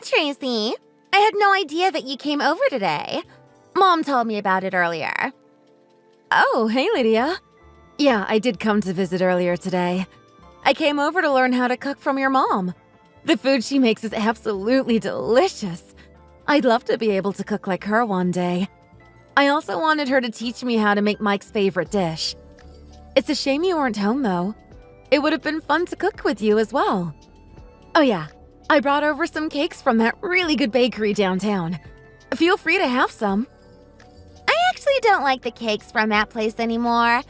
Tracy. I had no idea that you came over today. Mom told me about it earlier. Oh, hey, Lydia. Yeah, I did come to visit earlier today. I came over to learn how to cook from your mom. The food she makes is absolutely delicious. I'd love to be able to cook like her one day. I also wanted her to teach me how to make Mike's favorite dish. It's a shame you weren't home, though. It would have been fun to cook with you as well. Oh yeah, I brought over some cakes from that really good bakery downtown. Feel free to have some. I actually don't like the cakes from that place anymore.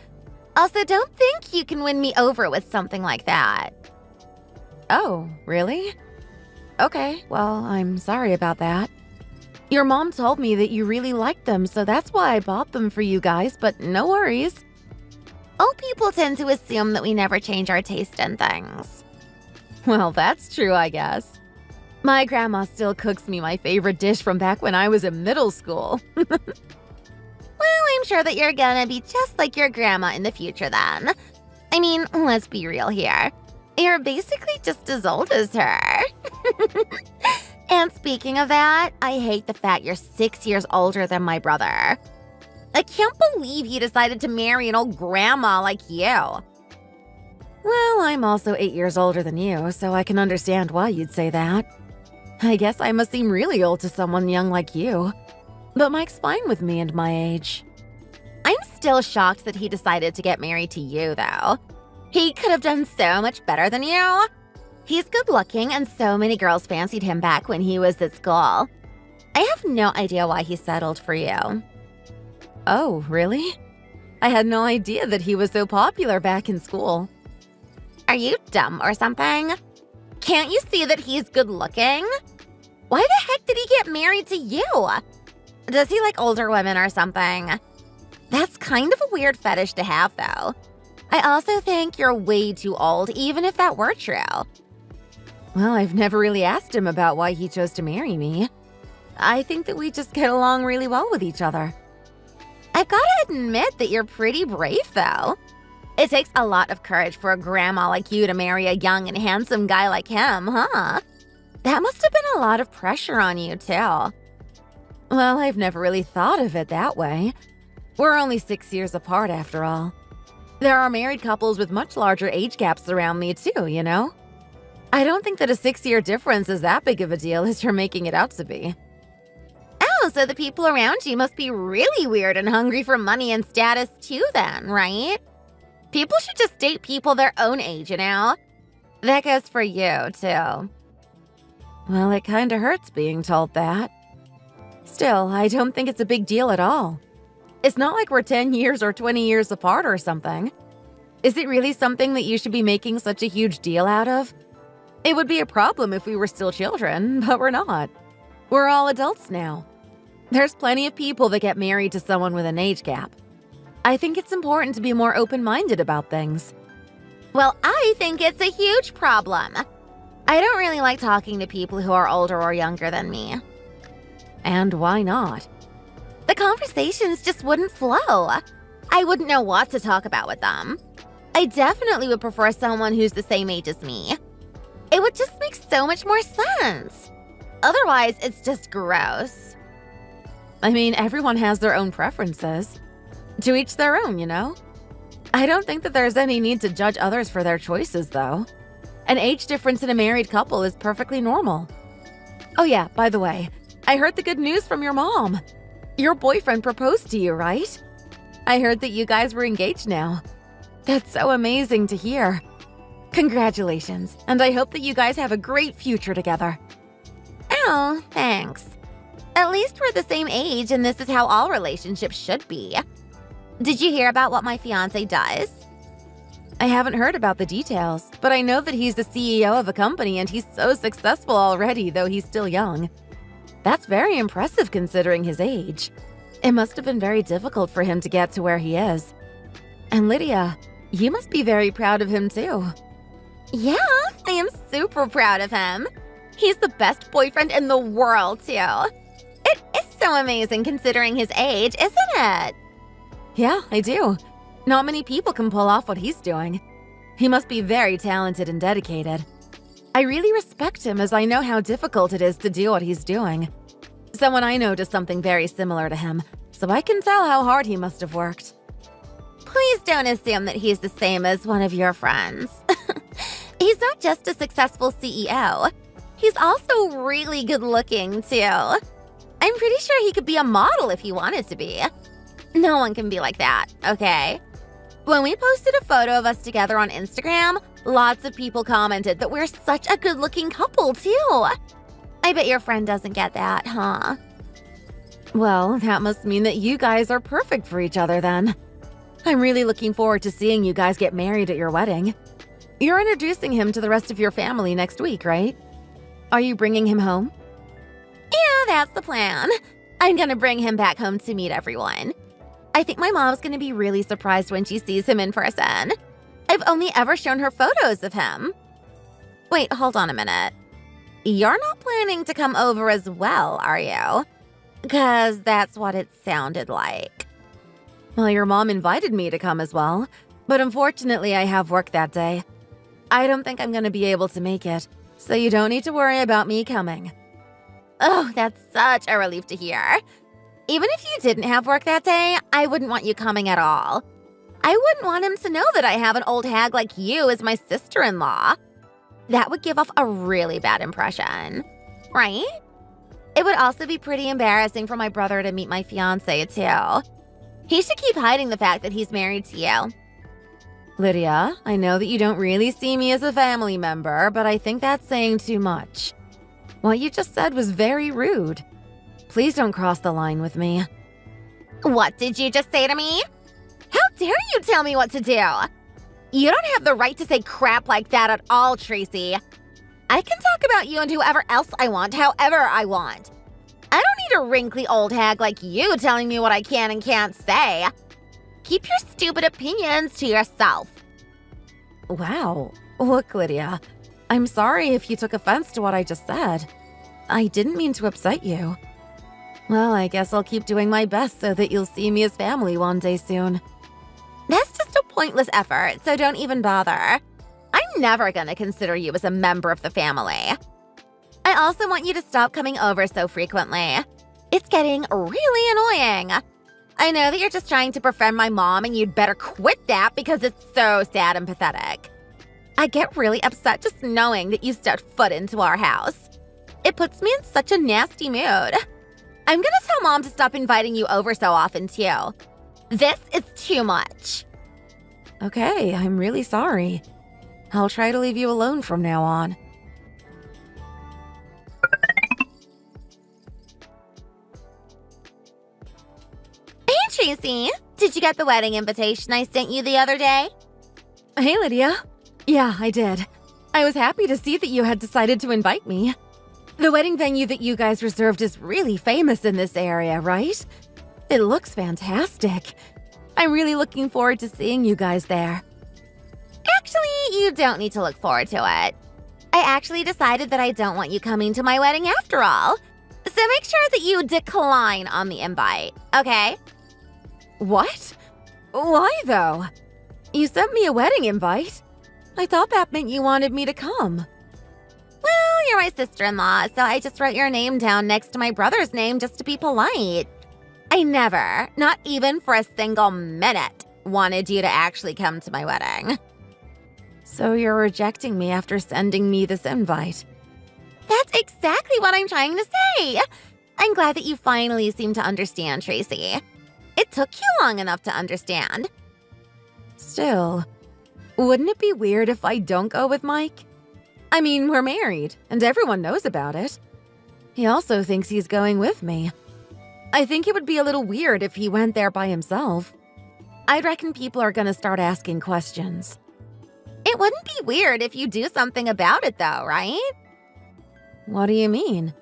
Also, don't think you can win me over with something like that. Oh, really? Okay, well, I'm sorry about that. Your mom told me that you really liked them, so that's why I bought them for you guys, but no worries. Old people tend to assume that we never change our taste in things. Well, that's true, I guess. My grandma still cooks me my favorite dish from back when I was in middle school. Well, I'm sure that you're gonna be just like your grandma in the future then. I mean, let's be real here. You're basically just as old as her. And speaking of that, I hate the fact you're 6 years older than my brother. I can't believe you decided to marry an old grandma like you. Well, I'm also 8 years older than you, so I can understand why you'd say that. I guess I must seem really old to someone young like you. But Mike's fine with me and my age. I'm still shocked that he decided to get married to you, though. He could have done so much better than you. He's good looking, and so many girls fancied him back when he was at school. I have no idea why he settled for you. Oh, really? I had no idea that he was so popular back in school. Are you dumb or something? Can't you see that he's good looking? Why the heck did he get married to you? Does he like older women or something? That's kind of a weird fetish to have, though. I also think you're way too old, even if that were true. Well, I've never really asked him about why he chose to marry me. I think that we just get along really well with each other. I've gotta admit that you're pretty brave, though. It takes a lot of courage for a grandma like you to marry a young and handsome guy like him, huh? That must have been a lot of pressure on you, too. Well, I've never really thought of it that way. We're only 6 years apart, after all. There are married couples with much larger age gaps around me, too, you know? I don't think that a 6-year difference is that big of a deal as you're making it out to be. Oh, so the people around you must be really weird and hungry for money and status too then, right? People should just date people their own age, you know? That goes for you, too. Well, it kinda hurts being told that. Still, I don't think it's a big deal at all. It's not like we're 10 years or 20 years apart or something. Is it really something that you should be making such a huge deal out of? It would be a problem if we were still children, but we're not. We're all adults now. There's plenty of people that get married to someone with an age gap. I think it's important to be more open-minded about things. Well, I think it's a huge problem. I don't really like talking to people who are older or younger than me. And why not? The conversations just wouldn't flow. I wouldn't know what to talk about with them. I definitely would prefer someone who's the same age as me. It would just make so much more sense. Otherwise, it's just gross. I mean, everyone has their own preferences. To each their own, you know? I don't think that there's any need to judge others for their choices, though. An age difference in a married couple is perfectly normal. Oh yeah, by the way, I heard the good news from your mom. Your boyfriend proposed to you, right? I heard that you guys were engaged now. That's so amazing to hear. Congratulations, and I hope that you guys have a great future together. Oh, thanks. At least we're the same age, and this is how all relationships should be. Did you hear about what my fiancé does? I haven't heard about the details, but I know that he's the CEO of a company and he's so successful already, though he's still young. That's very impressive considering his age. It must have been very difficult for him to get to where he is. And Lydia, you must be very proud of him too. Yeah, I am super proud of him. He's the best boyfriend in the world, too. It is so amazing considering his age, isn't it? Yeah, I do. Not many people can pull off what he's doing. He must be very talented and dedicated. I really respect him as I know how difficult it is to do what he's doing. Someone I know does something very similar to him, so I can tell how hard he must have worked. Please don't assume that he's the same as one of your friends. He's not just a successful CEO. He's also really good looking, too. I'm pretty sure he could be a model if he wanted to be. No one can be like that, okay? When we posted a photo of us together on Instagram, lots of people commented that we're such a good-looking couple, too. I bet your friend doesn't get that, huh? Well, that must mean that you guys are perfect for each other then. I'm really looking forward to seeing you guys get married at your wedding. You're introducing him to the rest of your family next week, right? Are you bringing him home? Yeah, that's the plan. I'm gonna bring him back home to meet everyone. I think my mom's gonna be really surprised when she sees him in person. I've only ever shown her photos of him. Wait, hold on a minute. You're not planning to come over as well, are you? 'Cause that's what it sounded like. Well, your mom invited me to come as well, but unfortunately I have work that day. I don't think I'm gonna be able to make it, so you don't need to worry about me coming. Oh, that's such a relief to hear. Even if you didn't have work that day, I wouldn't want you coming at all. I wouldn't want him to know that I have an old hag like you as my sister-in-law. That would give off a really bad impression, right? It would also be pretty embarrassing for my brother to meet my fiancé, too. He should keep hiding the fact that he's married to you. Lydia, I know that you don't really see me as a family member, but I think that's saying too much. What you just said was very rude. Please don't cross the line with me. What did you just say to me? How dare you tell me what to do? You don't have the right to say crap like that at all, Tracy. I can talk about you and whoever else I want, however I want. I don't need a wrinkly old hag like you telling me what I can and can't say. Keep your stupid opinions to yourself. Wow. Look, Lydia, I'm sorry if you took offense to what I just said. I didn't mean to upset you. Well, I guess I'll keep doing my best so that you'll see me as family one day soon. That's just a pointless effort, so don't even bother. I'm never gonna consider you as a member of the family. I also want you to stop coming over so frequently. It's getting really annoying. I know that you're just trying to befriend my mom, and you'd better quit that because it's so sad and pathetic. I get really upset just knowing that you stepped foot into our house. It puts me in such a nasty mood. I'm gonna tell Mom to stop inviting you over so often, too. This is too much. Okay, I'm really sorry. I'll try to leave you alone from now on. Hey, Tracy. Did you get the wedding invitation I sent you the other day? Hey, Lydia. Yeah, I did. I was happy to see that you had decided to invite me. The wedding venue that you guys reserved is really famous in this area, right? It looks fantastic. I'm really looking forward to seeing you guys there. Actually, you don't need to look forward to it. I actually decided that I don't want you coming to my wedding after all. So make sure that you decline on the invite, okay? What? Why, though? You sent me a wedding invite. I thought that meant you wanted me to come. Well, you're my sister-in-law, so I just wrote your name down next to my brother's name just to be polite. I never, not even for a single minute, wanted you to actually come to my wedding. So you're rejecting me after sending me this invite? That's exactly what I'm trying to say. I'm glad that you finally seem to understand, Tracy. It took you long enough to understand. Still, wouldn't it be weird if I don't go with Mike? I mean, we're married, and everyone knows about it. He also thinks he's going with me. I think it would be a little weird if he went there by himself. I reckon people are gonna start asking questions. It wouldn't be weird if you do something about it, though, right? What do you mean?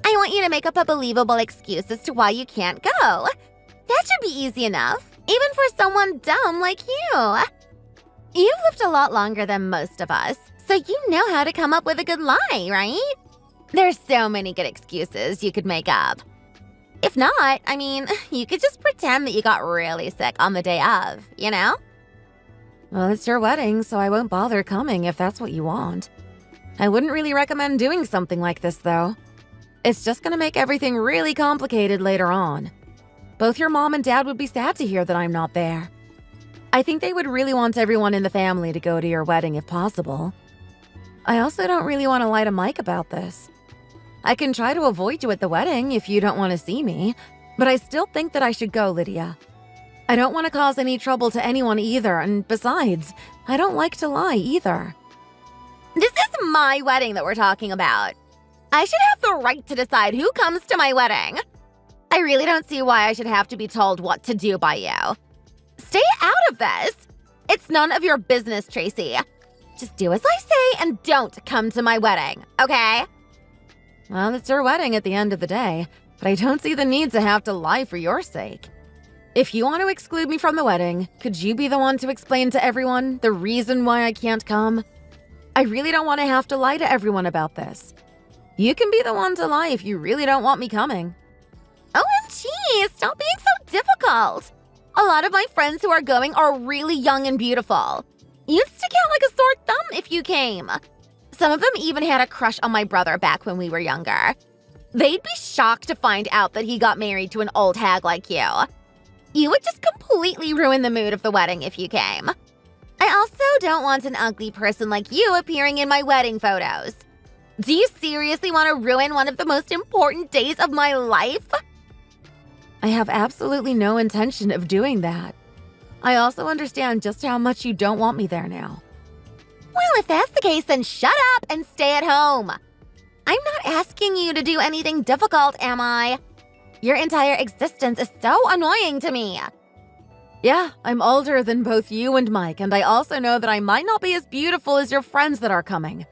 I want you to make up a believable excuse as to why you can't go. That should be easy enough, even for someone dumb like you. You've lived a lot longer than most of us, so you know how to come up with a good lie, right? There's so many good excuses you could make up. If not, I mean, you could just pretend that you got really sick on the day of, you know? Well, it's your wedding, so I won't bother coming if that's what you want. I wouldn't really recommend doing something like this, though. It's just gonna make everything really complicated later on. Both your mom and dad would be sad to hear that I'm not there. I think they would really want everyone in the family to go to your wedding if possible. I also don't really want to lie to Mike about this. I can try to avoid you at the wedding if you don't want to see me, but I still think that I should go, Lydia. I don't want to cause any trouble to anyone either, and besides, I don't like to lie either. This is my wedding that we're talking about. I should have the right to decide who comes to my wedding. I really don't see why I should have to be told what to do by you. Stay out of this. It's none of your business, Tracy. Just do as I say and don't come to my wedding, okay? Well, it's your wedding at the end of the day, but I don't see the need to have to lie for your sake. If you want to exclude me from the wedding, could you be the one to explain to everyone the reason why I can't come? I really don't want to have to lie to everyone about this. You can be the one to lie if you really don't want me coming. OMG, stop being so difficult. A lot of my friends who are going are really young and beautiful. You'd stick out like a sore thumb if you came. Some of them even had a crush on my brother back when we were younger. They'd be shocked to find out that he got married to an old hag like you. You would just completely ruin the mood of the wedding if you came. I also don't want an ugly person like you appearing in my wedding photos. Do you seriously want to ruin one of the most important days of my life? I have absolutely no intention of doing that. I also understand just how much you don't want me there now. Well, if that's the case, then shut up and stay at home. I'm not asking you to do anything difficult, am I? Your entire existence is so annoying to me. Yeah, I'm older than both you and Mike, and I also know that I might not be as beautiful as your friends that are coming.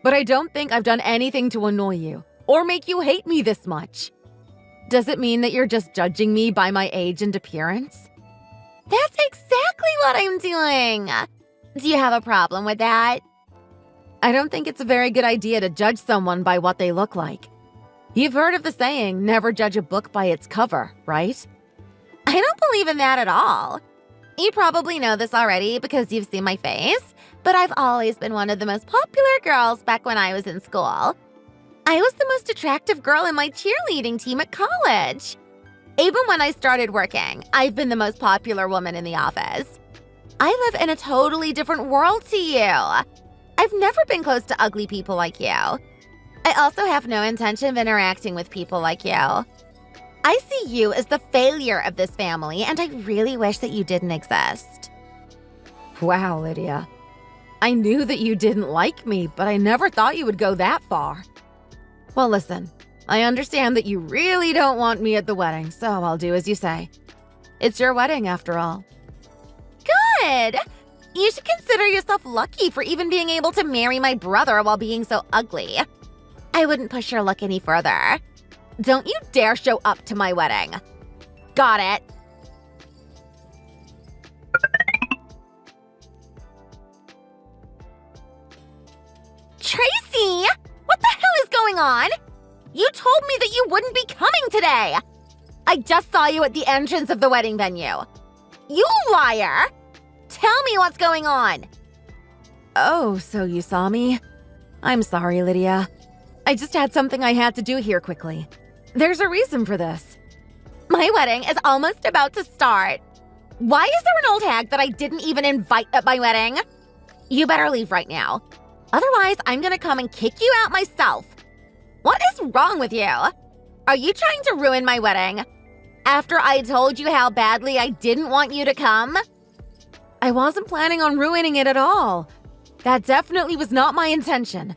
But I don't think I've done anything to annoy you or make you hate me this much. Does it mean that you're just judging me by my age and appearance? That's exactly what I'm doing. Do you have a problem with that? I don't think it's a very good idea to judge someone by what they look like. You've heard of the saying, never judge a book by its cover, right? I don't believe in that at all. You probably know this already because you've seen my face, but I've always been one of the most popular girls back when I was in school. I was the most attractive girl in my cheerleading team at college. Even when I started working, I've been the most popular woman in the office. I live in a totally different world to you. I've never been close to ugly people like you. I also have no intention of interacting with people like you. I see you as the failure of this family, and I really wish that you didn't exist. Wow, Lydia. I knew that you didn't like me, but I never thought you would go that far. Well, listen, I understand that you really don't want me at the wedding, so I'll do as you say. It's your wedding, after all. Good! You should consider yourself lucky for even being able to marry my brother while being so ugly. I wouldn't push your luck any further. Don't you dare show up to my wedding. Got it? Tracy! What the hell is going on? You told me that you wouldn't be coming today! I just saw you at the entrance of the wedding venue. You liar! Tell me what's going on! Oh, so you saw me? I'm sorry, Lydia. I just had something I had to do here quickly. There's a reason for this. My wedding is almost about to start. Why is there an old hag that I didn't even invite at my wedding? You better leave right now. Otherwise, I'm gonna come and kick you out myself. What is wrong with you? Are you trying to ruin my wedding? After I told you how badly I didn't want you to come? I wasn't planning on ruining it at all. That definitely was not my intention.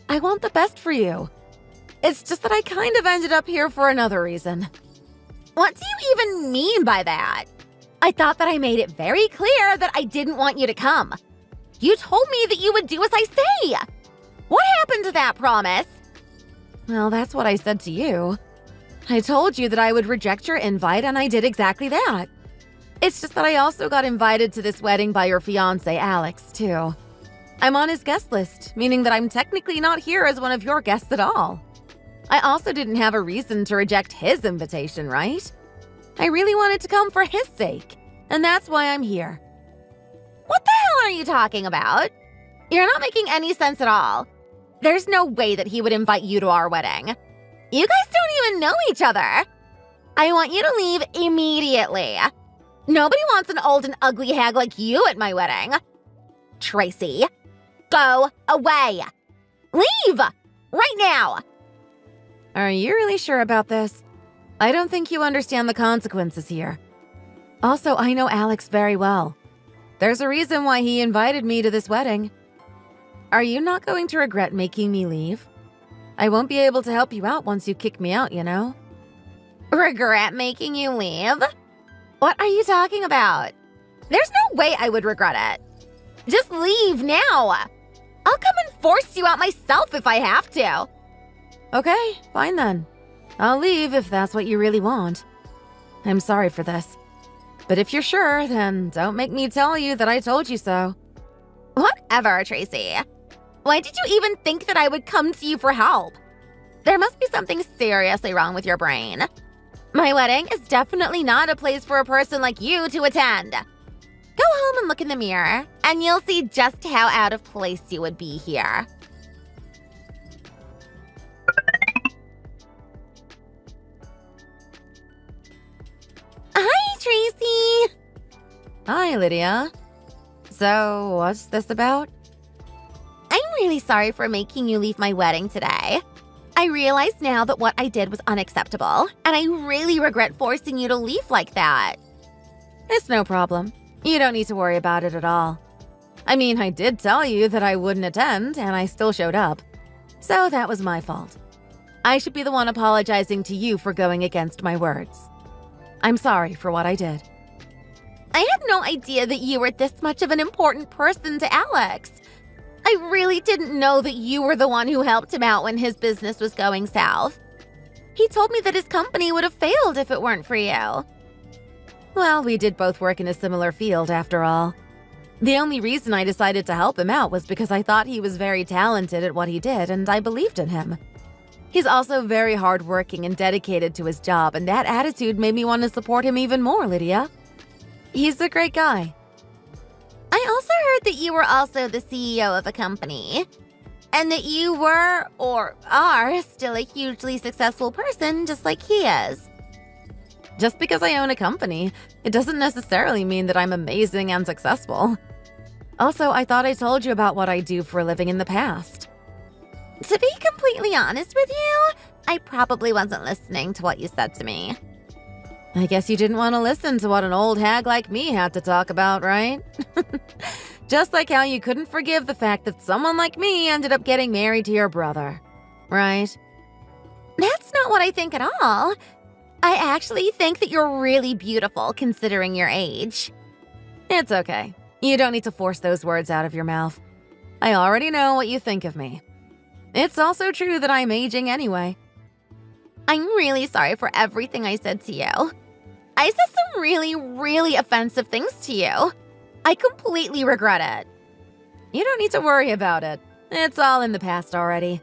I want the best for you. It's just that I kind of ended up here for another reason. What do you even mean by that? I thought that I made it very clear that I didn't want you to come. You told me that you would do as I say. What happened to that promise? Well, that's what I said to you. I told you that I would reject your invite, and I did exactly that. It's just that I also got invited to this wedding by your fiancé, Alex, too. I'm on his guest list, meaning that I'm technically not here as one of your guests at all. I also didn't have a reason to reject his invitation, right? I really wanted to come for his sake, and that's why I'm here. What the hell are you talking about? You're not making any sense at all. There's no way that he would invite you to our wedding. You guys don't even know each other. I want you to leave immediately. Nobody wants an old and ugly hag like you at my wedding. Tracy, go away. Leave! Right now! Are you really sure about this? I don't think you understand the consequences here. Also, I know Alex very well. There's a reason why he invited me to this wedding. Are you not going to regret making me leave? I won't be able to help you out once you kick me out, you know? Regret making you leave? What are you talking about? There's no way I would regret it. Just leave now. I'll come and force you out myself if I have to. Okay, fine then. I'll leave if that's what you really want. I'm sorry for this. But if you're sure, then don't make me tell you that I told you so. Whatever, Tracy. Why did you even think that I would come to you for help? There must be something seriously wrong with your brain. My wedding is definitely not a place for a person like you to attend. Go home and look in the mirror, and you'll see just how out of place you would be here. Hi, Tracy. Hi, Lydia. So, what's this about? I'm really sorry for making you leave my wedding today. I realize now that what I did was unacceptable, and I really regret forcing you to leave like that. It's no problem. You don't need to worry about it at all. I mean, I did tell you that I wouldn't attend, and I still showed up. So that was my fault. I should be the one apologizing to you for going against my words. I'm sorry for what I did. I had no idea that you were this much of an important person to Alex. I really didn't know that you were the one who helped him out when his business was going south. He told me that his company would have failed if it weren't for you. Well, we did both work in a similar field, after all. The only reason I decided to help him out was because I thought he was very talented at what he did, and I believed in him. He's also very hardworking and dedicated to his job, and that attitude made me want to support him even more, Lydia. He's a great guy. I also heard that you were also the CEO of a company, and that you were, or are, still a hugely successful person just like he is. Just because I own a company, it doesn't necessarily mean that I'm amazing and successful. Also, I thought I told you about what I do for a living in the past. To be completely honest with you, I probably wasn't listening to what you said to me. I guess you didn't want to listen to what an old hag like me had to talk about, right? Just like how you couldn't forgive the fact that someone like me ended up getting married to your brother, right? That's not what I think at all. I actually think that you're really beautiful considering your age. It's okay. You don't need to force those words out of your mouth. I already know what you think of me. It's also true that I'm aging anyway. I'm really sorry for everything I said to you. I said some really, really offensive things to you. I completely regret it. You don't need to worry about it. It's all in the past already.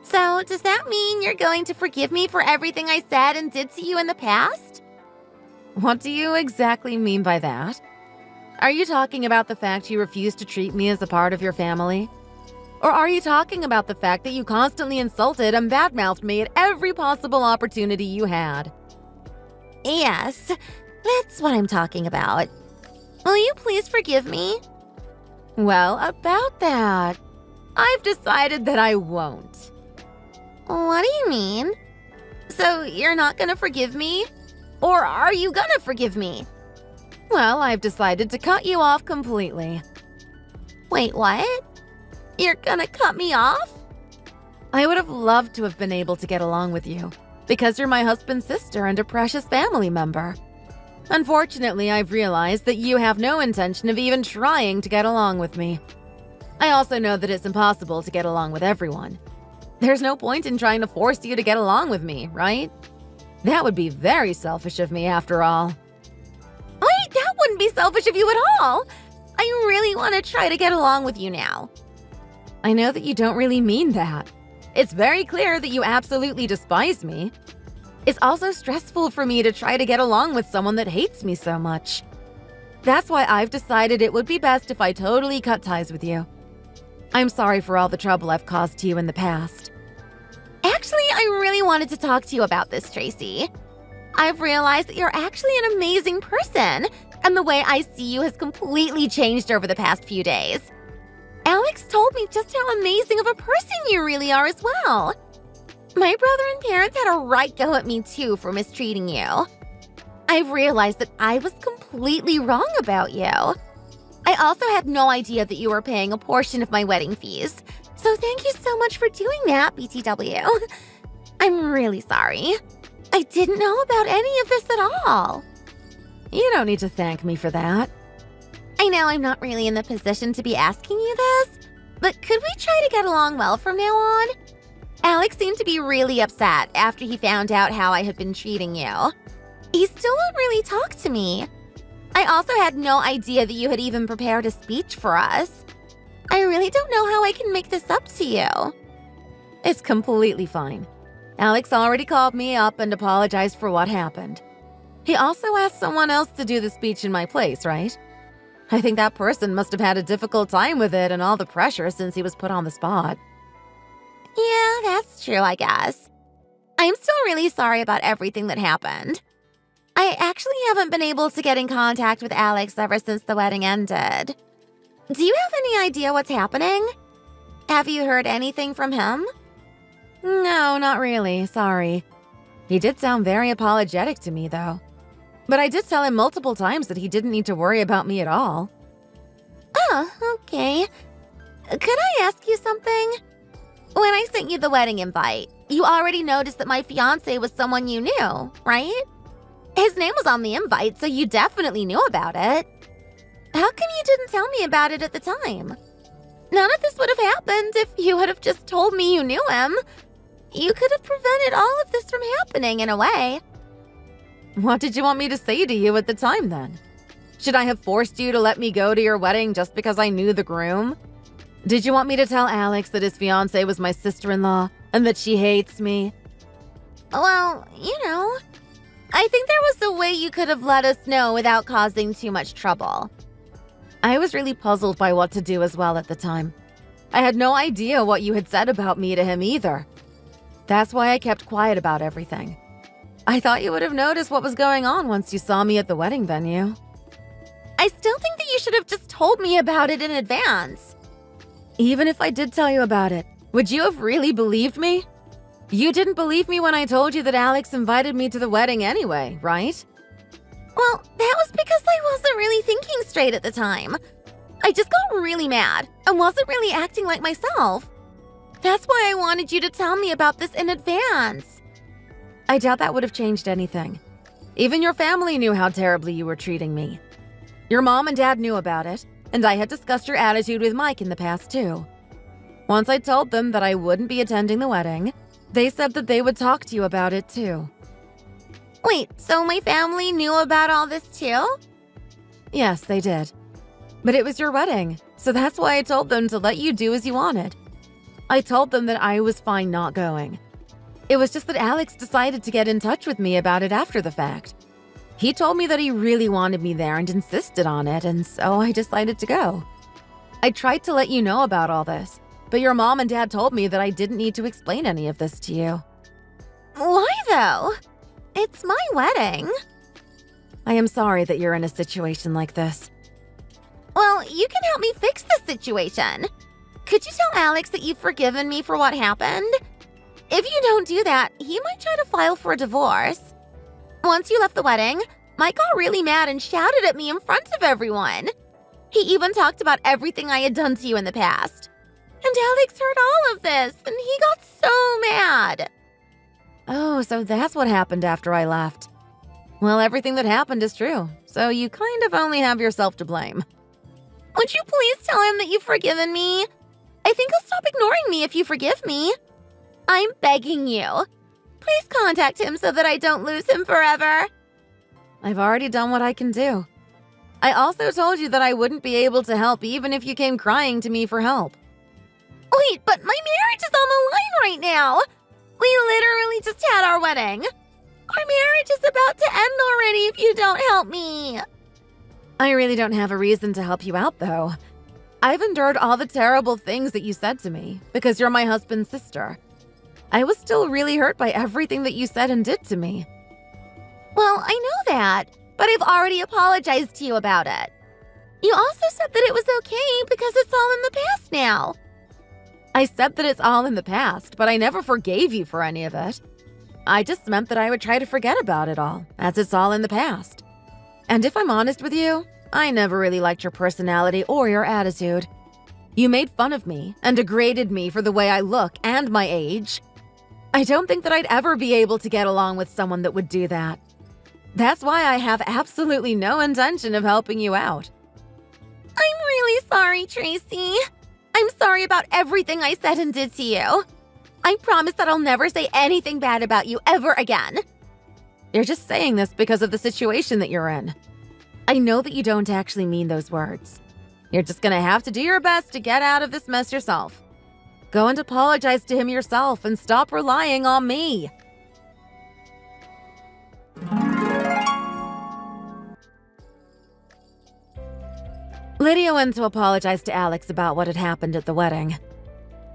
So, does that mean you're going to forgive me for everything I said and did to you in the past? What do you exactly mean by that? Are you talking about the fact you refused to treat me as a part of your family? Or are you talking about the fact that you constantly insulted and badmouthed me at every possible opportunity you had? Yes, that's what I'm talking about. Will you please forgive me? Well, about that, I've decided that I won't. What do you mean? So you're not gonna forgive me? Or are you gonna forgive me? Well, I've decided to cut you off completely. Wait, what? You're gonna cut me off? I would have loved to have been able to get along with you, because you're my husband's sister and a precious family member. Unfortunately, I've realized that you have no intention of even trying to get along with me. I also know that it's impossible to get along with everyone. There's no point in trying to force you to get along with me, right? That would be very selfish of me, after all. Wait, that wouldn't be selfish of you at all. I really want to try to get along with you now. I know that you don't really mean that. It's very clear that you absolutely despise me. It's also stressful for me to try to get along with someone that hates me so much. That's why I've decided it would be best if I totally cut ties with you. I'm sorry for all the trouble I've caused to you in the past. Actually, I really wanted to talk to you about this, Tracy. I've realized that you're actually an amazing person, and the way I see you has completely changed over the past few days. Alex told me just how amazing of a person you really are as well. My brother and parents had a right go at me too for mistreating you. I've realized that I was completely wrong about you. I also had no idea that you were paying a portion of my wedding fees, so thank you so much for doing that, BTW. I'm really sorry. I didn't know about any of this at all. You don't need to thank me for that. I know I'm not really in the position to be asking you this, but could we try to get along well from now on? Alex seemed to be really upset after he found out how I had been treating you. He still won't really talk to me. I also had no idea that you had even prepared a speech for us. I really don't know how I can make this up to you. It's completely fine. Alex already called me up and apologized for what happened. He also asked someone else to do the speech in my place, right? I think that person must have had a difficult time with it and all the pressure since he was put on the spot. Yeah, that's true, I guess. I'm still really sorry about everything that happened. I actually haven't been able to get in contact with Alex ever since the wedding ended. Do you have any idea what's happening? Have you heard anything from him? No, not really, sorry. He did sound very apologetic to me, though. But I did tell him multiple times that he didn't need to worry about me at all. Oh, okay. Could I ask you something? When I sent you the wedding invite, you already noticed that my fiancé was someone you knew, right? His name was on the invite, so you definitely knew about it. How come you didn't tell me about it at the time? None of this would have happened if you would have just told me you knew him. You could have prevented all of this from happening in a way. What did you want me to say to you at the time, then? Should I have forced you to let me go to your wedding just because I knew the groom? Did you want me to tell Alex that his fiancée was my sister-in-law and that she hates me? Well, I think there was a way you could have let us know without causing too much trouble. I was really puzzled by what to do as well at the time. I had no idea what you had said about me to him either. That's why I kept quiet about everything. I thought you would have noticed what was going on once you saw me at the wedding venue. I still think that you should have just told me about it in advance. Even if I did tell you about it, would you have really believed me? You didn't believe me when I told you that Alex invited me to the wedding anyway, right? Well, that was because I wasn't really thinking straight at the time. I just got really mad and wasn't really acting like myself. That's why I wanted you to tell me about this in advance. I doubt that would have changed anything. Even your family knew how terribly you were treating me. Your mom and dad knew about it, and I had discussed your attitude with Mike in the past too. Once I told them that I wouldn't be attending the wedding, they said that they would talk to you about it too. Wait, so my family knew about all this too? Yes, they did. But it was your wedding, so that's why I told them to let you do as you wanted. I told them that I was fine not going. It was just that Alex decided to get in touch with me about it after the fact. He told me that he really wanted me there and insisted on it, and so I decided to go. I tried to let you know about all this, but your mom and dad told me that I didn't need to explain any of this to you. Why though? It's my wedding. I am sorry that you're in a situation like this. Well, you can help me fix the situation. Could you tell Alex that you've forgiven me for what happened? If you don't do that, he might try to file for a divorce. Once you left the wedding, Mike got really mad and shouted at me in front of everyone. He even talked about everything I had done to you in the past. And Alex heard all of this, and he got so mad. Oh, so that's what happened after I left. Well, everything that happened is true, so you kind of only have yourself to blame. Would you please tell him that you've forgiven me? I think he'll stop ignoring me if you forgive me. I'm begging you. Please contact him so that I don't lose him forever. I've already done what I can do. I also told you that I wouldn't be able to help even if you came crying to me for help. Wait, but my marriage is on the line right now. We literally just had our wedding. Our marriage is about to end already if you don't help me. I really don't have a reason to help you out, though. I've endured all the terrible things that you said to me because you're my husband's sister. I was still really hurt by everything that you said and did to me. Well, I know that, but I've already apologized to you about it. You also said that it was okay because it's all in the past now. I said that it's all in the past, but I never forgave you for any of it. I just meant that I would try to forget about it all, as it's all in the past. And if I'm honest with you, I never really liked your personality or your attitude. You made fun of me and degraded me for the way I look and my age. I don't think that I'd ever be able to get along with someone that would do that. That's why I have absolutely no intention of helping you out. I'm really sorry, Tracy. I'm sorry about everything I said and did to you. I promise that I'll never say anything bad about you ever again. You're just saying this because of the situation that you're in. I know that you don't actually mean those words. You're just gonna have to do your best to get out of this mess yourself. Go and apologize to him yourself and stop relying on me. Lydia went to apologize to Alex about what had happened at the wedding.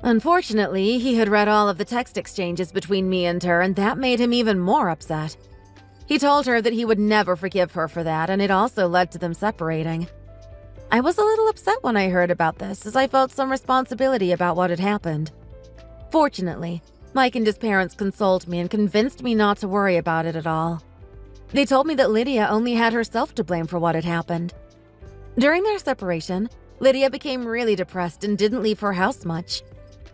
Unfortunately, he had read all of the text exchanges between me and her, and that made him even more upset. He told her that he would never forgive her for that, and it also led to them separating. I was a little upset when I heard about this, as I felt some responsibility about what had happened. Fortunately, Mike and his parents consoled me and convinced me not to worry about it at all. They told me that Lydia only had herself to blame for what had happened. During their separation, Lydia became really depressed and didn't leave her house much.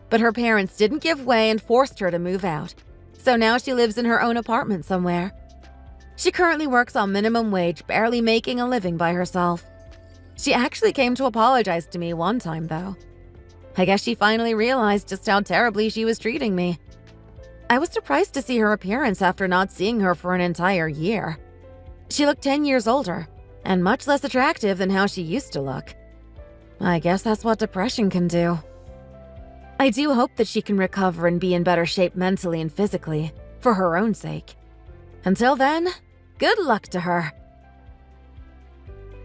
But her parents didn't give way and forced her to move out, so now she lives in her own apartment somewhere. She currently works on minimum wage, barely making a living by herself. She actually came to apologize to me one time, though. I guess she finally realized just how terribly she was treating me. I was surprised to see her appearance after not seeing her for an entire year. She looked 10 years older, and much less attractive than how she used to look. I guess that's what depression can do. I do hope that she can recover and be in better shape mentally and physically, for her own sake. Until then, good luck to her.